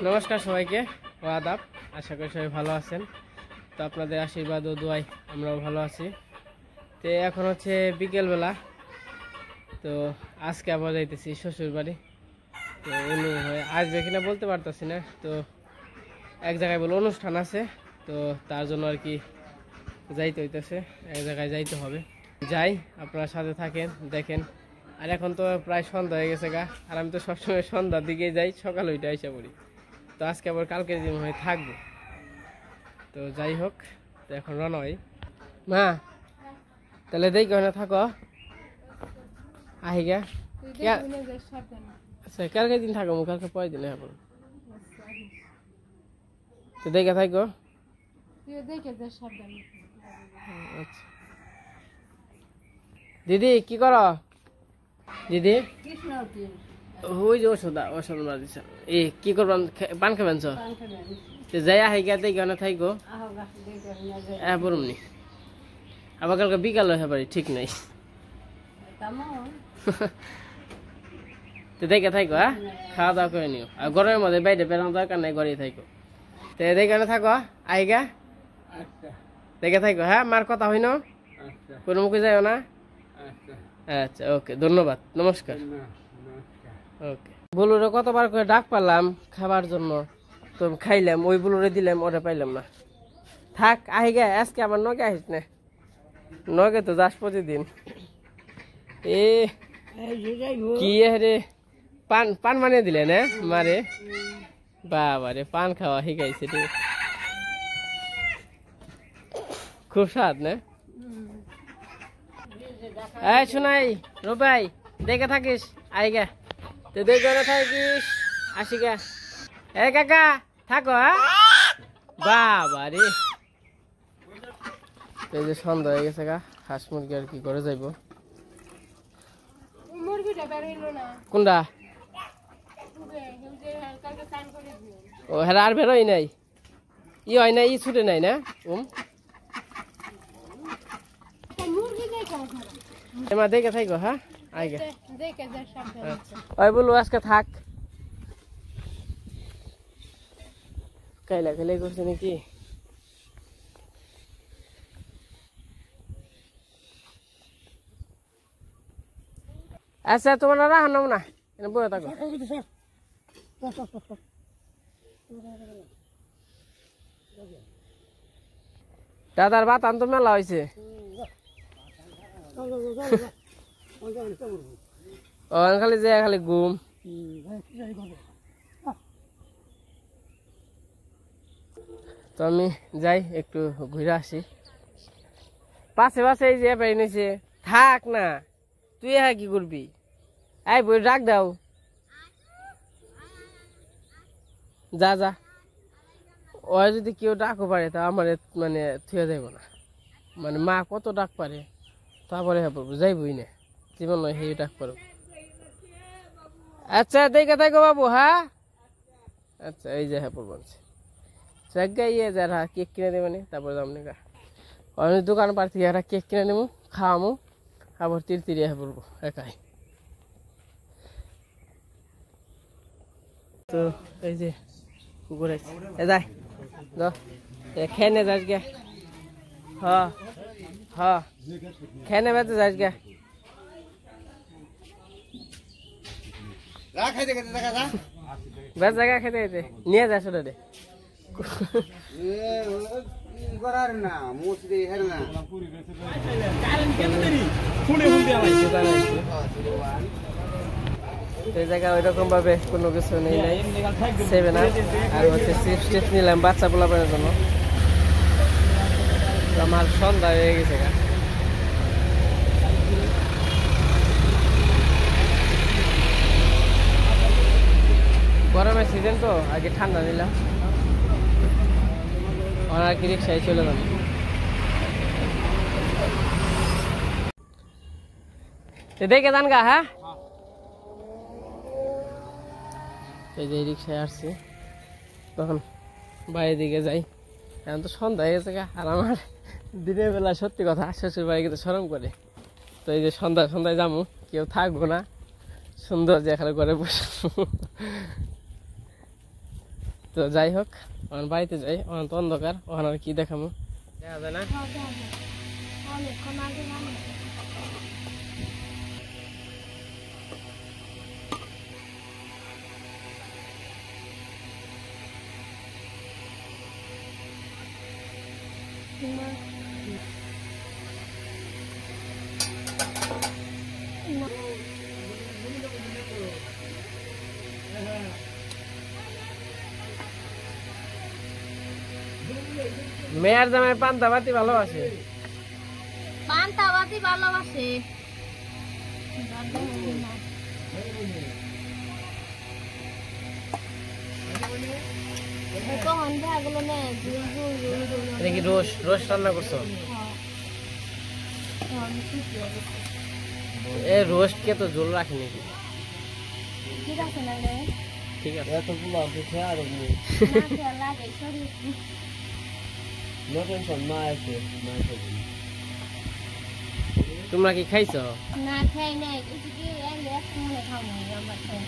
নমস্কার সবাইকে ও আদাব। আশা করি সবাই ভালো আছেন। তো আপনাদের আশীর্বাদ ও দোয়ায় আমরাও ভালো আছি। তো এখন হচ্ছে বিকেলবেলা। তো আজকে আবার যাইতেছি শ্বশুর বাড়ি। তো উনি আসবে কিনা বলতে পারতেছি না। তো এক জায়গায় বলে অনুষ্ঠান আছে, তো তার জন্য আর কি যাইতে হইতেছে, এক জায়গায় যাইতে হবে। যাই, আপনারা সাথে থাকেন, দেখেন। আর এখন তো প্রায় সন্ধ্যা হয়ে গেছে গা, আর আমি তো সবসময় সন্ধ্যার দিকে যাই, সকাল ওইটা এসে পড়ি। তো আজকে আবার কালকের দিন হয়ে থাকবো। তো যাই হোক, তো এখন রওনা হই। মা তাহলে দেখি ওখানে থাকো, আহি গা। আচ্ছা, কালকে দিন থাকো, কালকে পরের দিন এখন। তো দেখে থাকো। আচ্ছা দিদি কি করো? দিদি ওই যে ওষুধ দিচ্ছে। এ কি করবেন, পান খাবেন? যাই আহি গা, দেখি ওখানে থাকো। হ্যাঁ বলুন, আবার কালকে বিকাল হয়ে পারি, ঠিক নাই। তো দেখে থাকো, হ্যাঁ খাওয়া দাওয়া করে নিও। আর গরমের মধ্যে বাইরে বেরোনো দরকার নাই, ঘরেই থাকো। তো দেখে থাকো, আহিগা দেখে থাকো। হ্যাঁ, মার কথা হইন, কোনো মুখে যাও না। আচ্ছা ওকে, ধন্যবাদ, নমস্কার। ওকে। বুলুরে কতবার করে ডাক পারলাম খাবার জন্য, তো খাইলাম, ওই বুলুরে দিলাম, ওটা পাইলাম না। থাক আহিগা, আজকে আমার নগে আহিস না, নগে তো যাস প্রতিদিন। এ কি রে, পান পান বানিয়ে দিলেন? হ্যাঁ মারে, বাবা রে, পান খাওয়া শিখাইছে রে, খুব স্বাদ না? এই শোনাই রূপাই, দেখে থাকিস, আইগা তো দেখে থাকিস, আসি গা। এ কাকা থাকো, হ্যাঁ বাবা রে। এই যে সন্ধ্যা হয়ে গেছে গা, হাঁস মুরগি আর কি করে যাইব। কোনটা? ও হ্যাঁ, আর বেরোই নাই, ই হয় না, ই ছুটে নাই না। এমা দেখে থাকো, হ্যাঁ আইগা। ওই বলু আজকে থাক, কাইলা খেলে করছে নাকি? আচ্ছা তোমার রাখা নাও না, বয়ে থাকো। দাদার বাতান তো মেলা হয়েছে। ও খালি যে খালি ঘুম। তো আমি যাই, একটু ঘুরে আসি। পাশে পাশে এই যে পাই নিছে, থাক না তুই, হ্যাঁ কি করবি? এই বই ডাক দাও, যা যা। ও যদি কেউ ডাকও পারে তা আমার মানে থুয়ে যাইব না, মানে মা কত ডাক পারে, তারপরে হ্যাঁ পড়বো, যাইবই না জীবন নয়, সেই ডাক পারো। আচ্ছা দেখে থাকো বাবু, হ্যাঁ আচ্ছা। এই যে হ্যাঁ পড়বো ইয়ে যারা কেক কিনে দেবে, তারপরে যাম নিকা অনেক দোকান পার থেকে একটা কেক কিনে নেবো, খাওয়ামো, আবার তিরতিরিয়ে হ্যাঁ পড়বো একাই। তো এই যে কুকুরে যাই, খেয়ে নে যাস গে। হ্যাঁ হ্যাঁ, খেয়ে নেবে তো যাস গে। বেশ জায়গা খেতে খেতে নিয়ে যাস ওটা রে। এই জায়গায় ওই রকম ভাবে কোনো কিছু নেই, নাই 7 আপ আর হচ্ছে চিপস টিপস নিলাম বাচ্চা পোলাপানের জন্য। আমার সন্ধ্যা হয়ে গেছে গা। গরমের সিজন তো, আগে ঠান্ডা নিলাম, আর কি রিক্সায় চলে যাবে। দেখে যান গা। হ্যাঁ এই যে রিক্সায় আসছি, তখন বাইরের দিকে যাই, এখন তো সন্ধ্যা হয়ে গেছে গা। আর আমার দিনের বেলা সত্যি কথা শ্বশুর বাড়ি কিন্তু শরম করে। তো এই যে সন্ধ্যায় সন্ধ্যায় যাবো, কেউ থাকবো না, সুন্দর যে এখানে করে বসে। তো যাই হোক আমার বাড়িতে যাই, ওখানে তো অন্ধকার, ওখানে আর কি দেখাবো, দেখা যায় না। মেয়ের জামাই পান্তা বাতি ভালোবাসে, পান্তা বাতি ভালোবাসে। এটা কি রোস্ট রান্না করছো? এ রোস্ট কে তো ঝোল রাখি নাকি? ঠিক আছে না রে, ঠিক আছে। এত পোলাও খেতে আর লাগে সরি নো টেনশন, মা আছে, মা আছে। তোমরা কি খাইছো? না খাই নাই, কিছু কি এলে একসঙ্গে খাবো আমরা খাই।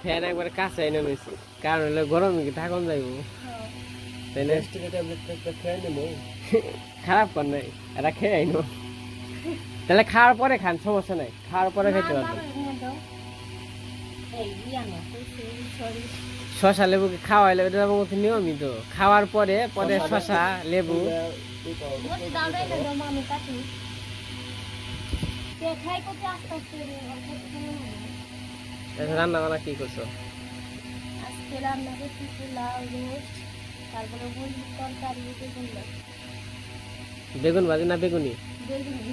ফ্যান একবারে কাছে এনে নিয়েছি, কারণ হলে গরম কি ঠাকুন যাইব, তাই না? খারাপ কর নাই, এটা খেয়ে আইনো, তাহলে খাওয়ার পরে খান, সমস্যা নাই, খাওয়ার পরে খেতে পারবেন। শশা লেবু কি খাওয়াইলে এটা নিয়মিত, খাওয়ার পরে পরে শশা লেবু। রান্না বান্না কি করছো? আজকে রান্না করছি পোলাও, রোস্ট, তারপরে মুরগির তরকারি, বেগুন ভাজি না বেগুনি? বেগুনি।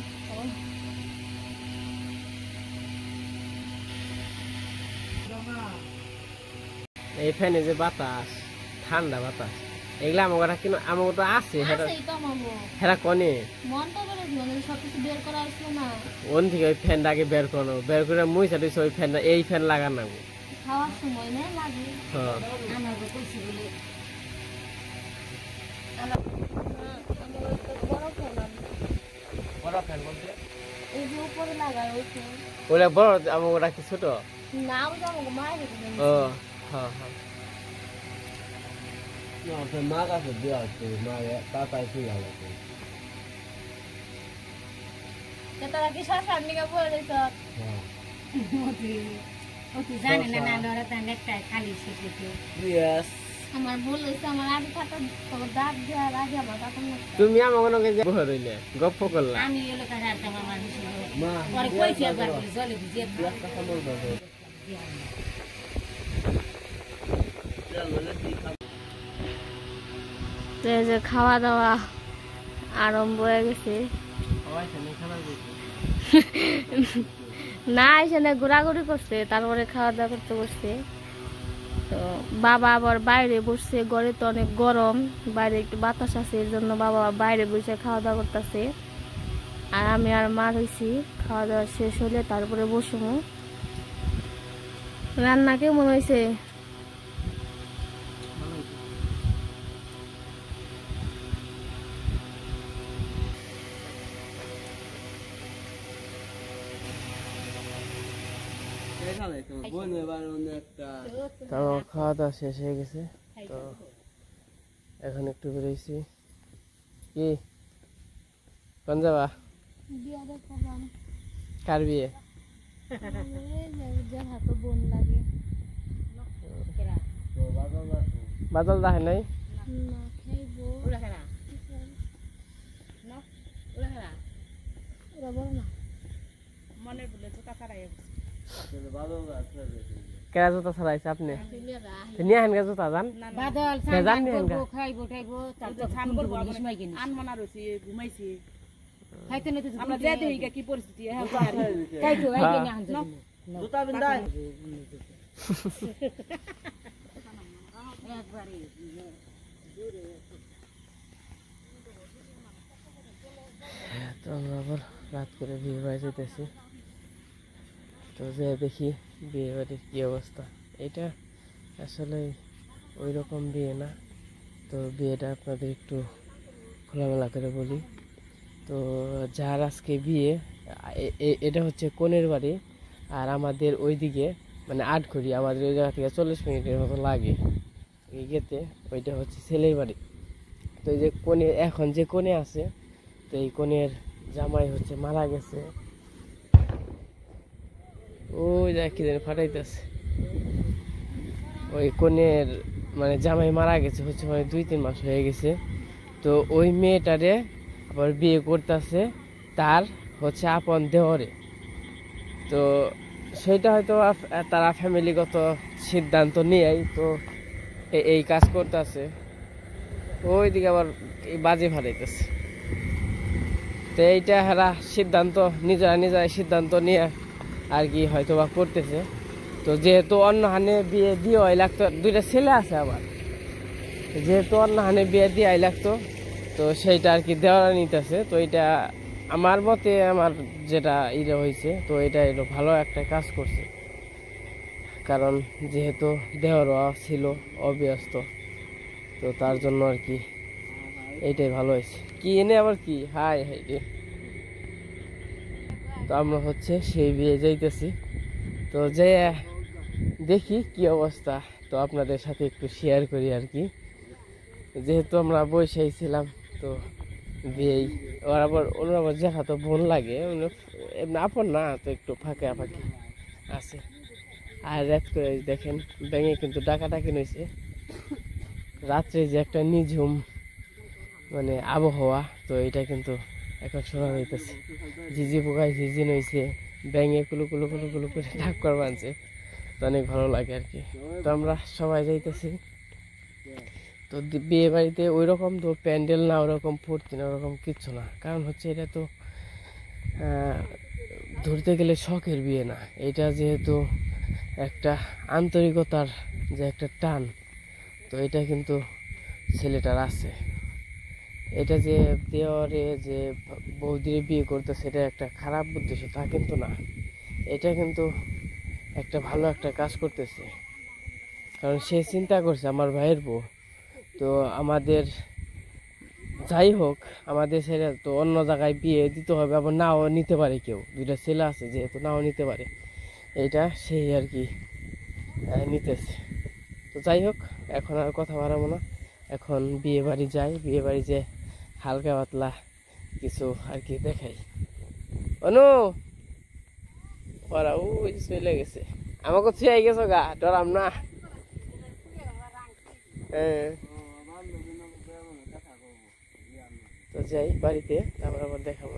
এই ফ্যানে যে বাতাস, ঠান্ডা বাতাস, এগুলা আমার কিন্তু আমার তো আছে, হেরা কনে ওন থেকে ওই ফ্যানটা আগে বের করো, বের করে মুই চাইছি ওই ফ্যানটা, এই ফ্যান লাগান না খাওয়ার সময় না লাগে। হ্যাঁ বড় ফ্যান বলতে এই যে উপরে লাগায় ওই ফ্যান। ওটা বড়, আমার ওটা কি ছোট? না ওটা আমাকে মায়ের ও হ্যাঁ হ্যাঁ। না আপনার মা কাছে দেওয়া হচ্ছে, মা তাতাই ফিরে গেছে। তারা কি শাসার নিকা পড়ে দিত? হ্যাঁ জানে না না ওরা তো একটা খালি শিখেছে। ইয়েস আমার ভুল হইছে, আমার আগে খাতা তো দাঁত দেওয়ার আগে আমার কথা মনে। তুমি আমাকে নকে যে বহর হইলে গপ্প করলা, আমি এলো কাছে আর আমার হিসেবে মা পরে কইছি একবার জলে ভিজিয়ে কথা বলবো। যে খাওয়া দাওয়া আরম্ভ হয়ে গেছে। না এখানে ঘোরাঘুরি করছে, তারপরে খাওয়া দাওয়া করতে বসছে। তো বাবা আবার বাইরে বসছে, ঘরে তো অনেক গরম, বাইরে একটু বাতাস আছে, এর জন্য বাবা বাইরে বসে খাওয়া দাওয়া করতেছে। আর আমি আর মা রয়েছি, খাওয়া দাওয়া শেষ হলে তারপরে বসবো। রান্না কেমন হয়েছে? তো খাওয়া দাওয়া শেষ হয়ে গেছে, তো এখন একটু বেরোইছি। কি কোন যাবা? কার বিয়ে? বাদল দেখে নাই? কেরা জুতা ছাড়াইছে আপনি? নিয়ে আহেন গা জুতা, যান যান নিয়ে আহেন গা। তো আমরা আবার রাত করে বিয়ে বাড়ি যেতেছি, তো যে দেখি বিয়ে বাড়ির কি অবস্থা। এটা আসলে ওই রকম বিয়ে না, তো বিয়েটা আপনাদের একটু খোলামেলা করে বলি। তো যার আজকে বিয়ে, এটা হচ্ছে কনের বাড়ি, আর আমাদের ওইদিকে মানে আটঘড়ি, আমাদের ওই জায়গা থেকে 40 মিনিটের মতো লাগে এই গেতে। ওইটা হচ্ছে ছেলের বাড়ি। তো এই যে কোণে, এখন যে কোণে আছে, তো এই কোণের জামাই হচ্ছে মারা গেছে। ওই দেখ কি যেন ফাটাইতেছে, ওই কোণের মানে জামাই মারা গেছে হচ্ছে মানে 2-3 মাস হয়ে গেছে। তো ওই মেয়েটারে আবার বিয়ে করতেছে তার হচ্ছে আপন দেওরে। তো সেটা হয়তো তারা ফ্যামিলিগত সিদ্ধান্ত নিয়েই তো এই কাজ করতেছে। ওইদিকে আবার এই বাজে ফাটাইতেছে। তো এইটা হেরা সিদ্ধান্ত নিজেরা সিদ্ধান্ত নিয়ে আর কি হয়তো বা করতেছে। তো যেহেতু অন্য হানে বিয়ে দিয়ে লাগতো, 2টা ছেলে আছে আবার, যেহেতু অন্য হানে বিয়ে দিয়ে লাগতো, তো সেইটা আর কি দেওয়া নিতেছে। তো এটা আমার মতে, আমার যেটা এটা হয়েছে, তো এটা ভালো একটা কাজ করছে। কারণ যেহেতু দেওয়া ছিল অব্যস্ত, তো তার জন্য আর কি এইটাই ভালো হয়েছে। কি এনে আবার কি হাই হাই রে। তো আমরা হচ্ছে সেই বিয়ে যাইতেছি। তো যে দেখি কি অবস্থা, তো আপনাদের সাথে একটু শেয়ার করি আর কি। যেহেতু আমরা বসেই ছিলাম, তো বিয়েই ওরা আবার দেখা তো বোন লাগে, এমনি আপন না, তো একটু ফাঁকে ফাঁকি আছে। আর রাত করে দেখেন ব্যাঙে কিন্তু ডাকাডাকি নইছে। রাত্রে যে একটা নিঝুম মানে আবহাওয়া, তো এটা কিন্তু এখন শোনা যাইতেছে। ঝিঝি পোকায় ঝিঝি নইছে, ব্যাঙে কুলু কুলু কুলু কুলু করে ডাক করে বানছে। তো অনেক ভালো লাগে আর কি। তো আমরা সবাই যাইতেছি। তো বিয়ে বাড়িতে ওই রকম তো প্যান্ডেল না, ওরকম ফুর্তি না, ওরকম কিচ্ছু না। কারণ হচ্ছে এটা তো ধরতে গেলে শখের বিয়ে না, এটা যেহেতু একটা আন্তরিকতার যে একটা টান, তো এটা কিন্তু ছেলেটার আছে। এটা যে দেওয়ারে যে বৌদিরে বিয়ে করতেছে, এটা একটা খারাপ উদ্দেশ্য তা কিন্তু না। এটা কিন্তু একটা ভালো একটা কাজ করতেছে। কারণ সে চিন্তা করছে আমার ভাইয়ের বউ, তো আমাদের যাই হোক, আমাদের ছেলে তো অন্য জায়গায় বিয়ে দিতে হবে, আবার নাও নিতে পারে কেউ, 2টা ছেলে আছে যেহেতু নাও নিতে পারে, এইটা সেই আর কি নিতেছে। তো যাই হোক, এখন আর কথা বাড়াবো না, এখন বিয়ে বাড়ি যাই। বিয়ে বাড়ি যে হালকা পাতলা কিছু আর কি দেখাই। অনু ওরা ওই চলে গেছে, আমাকে ছুঁয়ে গেছো গা, ডরাম না। হ্যাঁ, তো যাই বাড়িতে, তারপর আবার দেখাবো।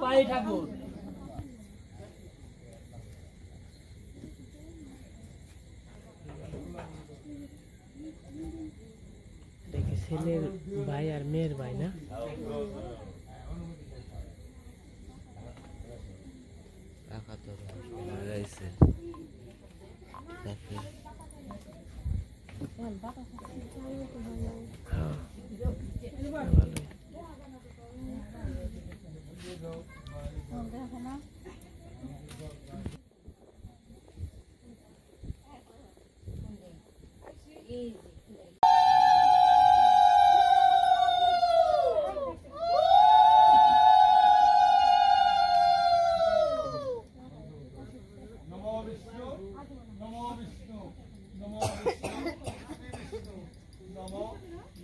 পাই ঠাকুর দেখি ছেলের ভাই আর মেয়ের ভাই না।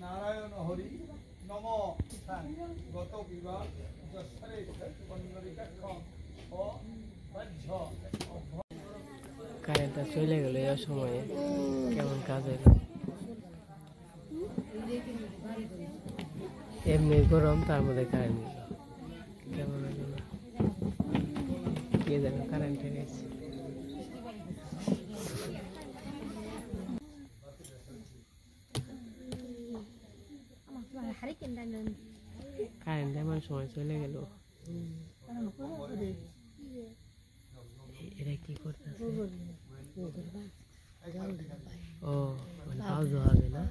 নারায়ণ হরি নম গত বিবাহ কারেন্টটা চলে গেল এই সময়ে, কেমন কাজ হইল। এমনি গরম, তার মধ্যে কারেন্ট গেল, কেমন হইল না কে জানো, কারেন্ট গেছে। কারেন্ট এমন সময় চলে গেল। এরা কি করতেছে? ও মানে পাউজ হবে না?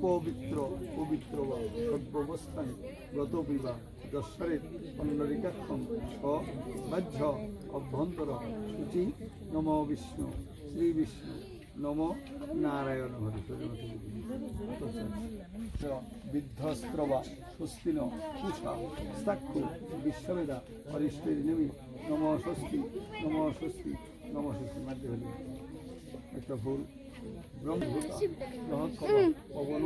পবিত্র পবিত্র বা সর্বাবস্থায় গত বিবা দশরের পন্নরিকাক্ষম বাহ্য অভ্যন্তর সূচি নম বিষ্ণু শ্রী বিষ্ণু নম নারায়ণ হরি বিধ্বস্ত্রবা সুস্থিন কুষা স্থাক্ষু বিশ্ববেদা হরিষ্ঠের নেমি নম স্বস্তি নম স্বস্তি নম স্বস্তি মাধ্যমে হলি একটা ভুল ব্রহ্মভূতা পবন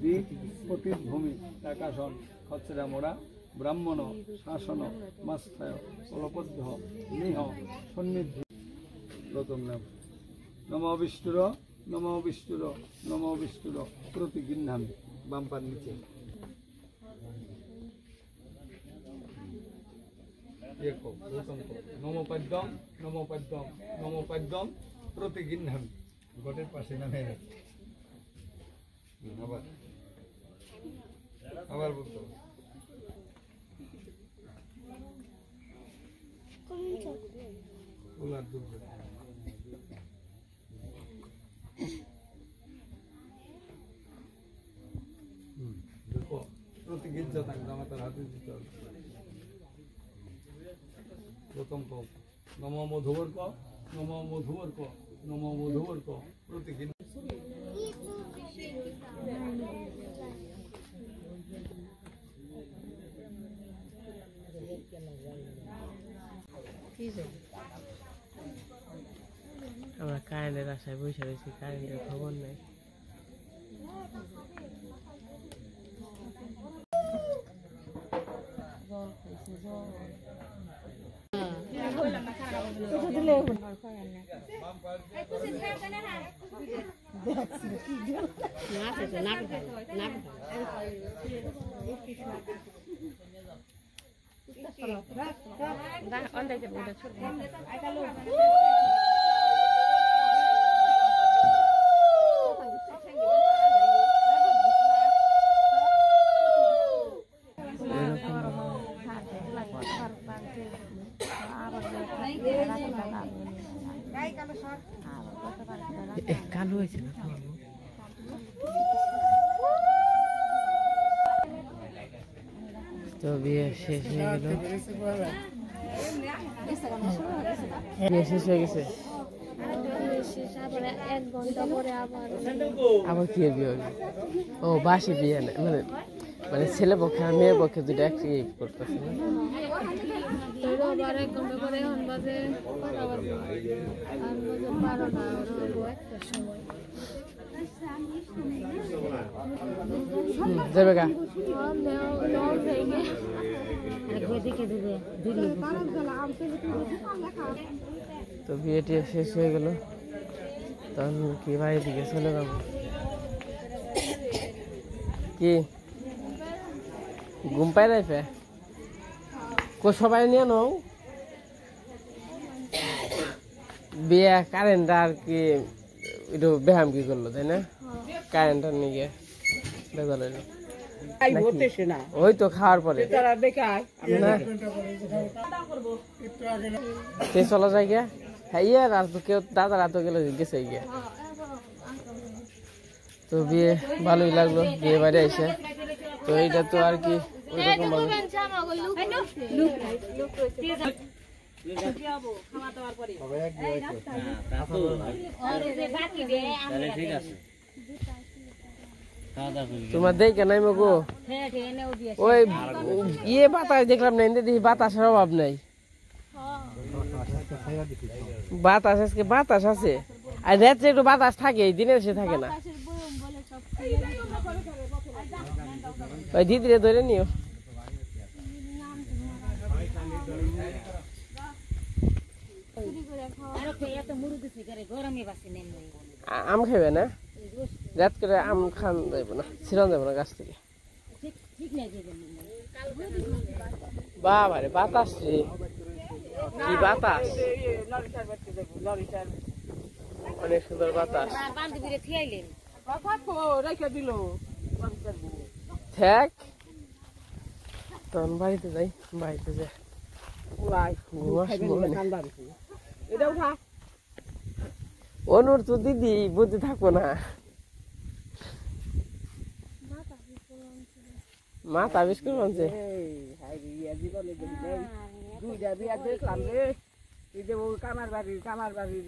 দিক পতির্ভূমি আকাশন খচরা মোড়া ব্রাহ্মণ শাসন মাস্থায় অলপদ্ধ নিহ সন্নিধি প্রথম নাম নম বিষ্ণুর নম বিষ্ণুর নম বিষ্ণুর প্রতিগৃহ্ণামি বাম পার নিচে নম পদ্যম নম পদ্যম নম পদ্যম প্রতিগৃহ্ণামি গোটের পাশে নামে আবার আবার বলতে ওলার দুধ দেখো প্রতিগৃহ্য থাকবে আমার তার হাতে দিতে হবে প্রথম ক নম মধুবর ক নম মধুবর ক নম মধুবর ক প্রতিগৃহ্য আমরা কারেন্টের আশায় বসে রয়েছি, কারেন্টের খবর নেই। কালো হয়েছে না তো বিয়ে শেষ হয়ে গেল, বিয়ে শেষ হয়ে গেছে। আবার কি বিয়ে হলো? ও বাসি বিয়ে মানে মানে ছেলে পক্ষে আর মেয়ের পক্ষে দুটো একই করতেছে না? যাবে গা তো বিয়েটি শেষ হয়ে গেল, তখন কি বাড়ির দিকে চলে যাবো। কি ঘুম পাই রাইফে সবাই নিয়ে নাও বিয়ে কারেন্ট আর কি একটু ব্যায়াম কি করলো তাই না? কারেন্টটা নিয়ে বেজাল হইলো ওই তো খাওয়ার পরে চলা যায় গিয়া। হ্যাঁ ইয়ার আর তো কেউ দাদারা তো গেলে গেছে গিয়া। তো বিয়ে ভালোই লাগলো, বিয়ে বাড়ি আইসে। তো এইটা তো আর কি ওইরকম ভাবে তোমার দেখে নাই মগো ওই ইয়ে বাতাস দেখলাম না, দেখি বাতাসের অভাব নাই। বাতাস আজকে বাতাস আছে, আর রাত্রে একটু বাতাস থাকে, দিনে সে থাকে না। ওই দিদিরে ধরে নিও। আম খাইবে না? রাত করে আম খান যাইব না, ছিড়ান যাবো না গাছ থেকে। বাবা রে বাতাস রে, কি বাতাস, অনেক সুন্দর বাতাস। থাক তখন বাড়িতে যাই, বাড়িতে যাই অনুর তো দিদি বুদ্ধি থাকবো না, মা তাবিজ করে মানছে। দুইটা বিয়া দেখলাম রে, কামার বাড়ির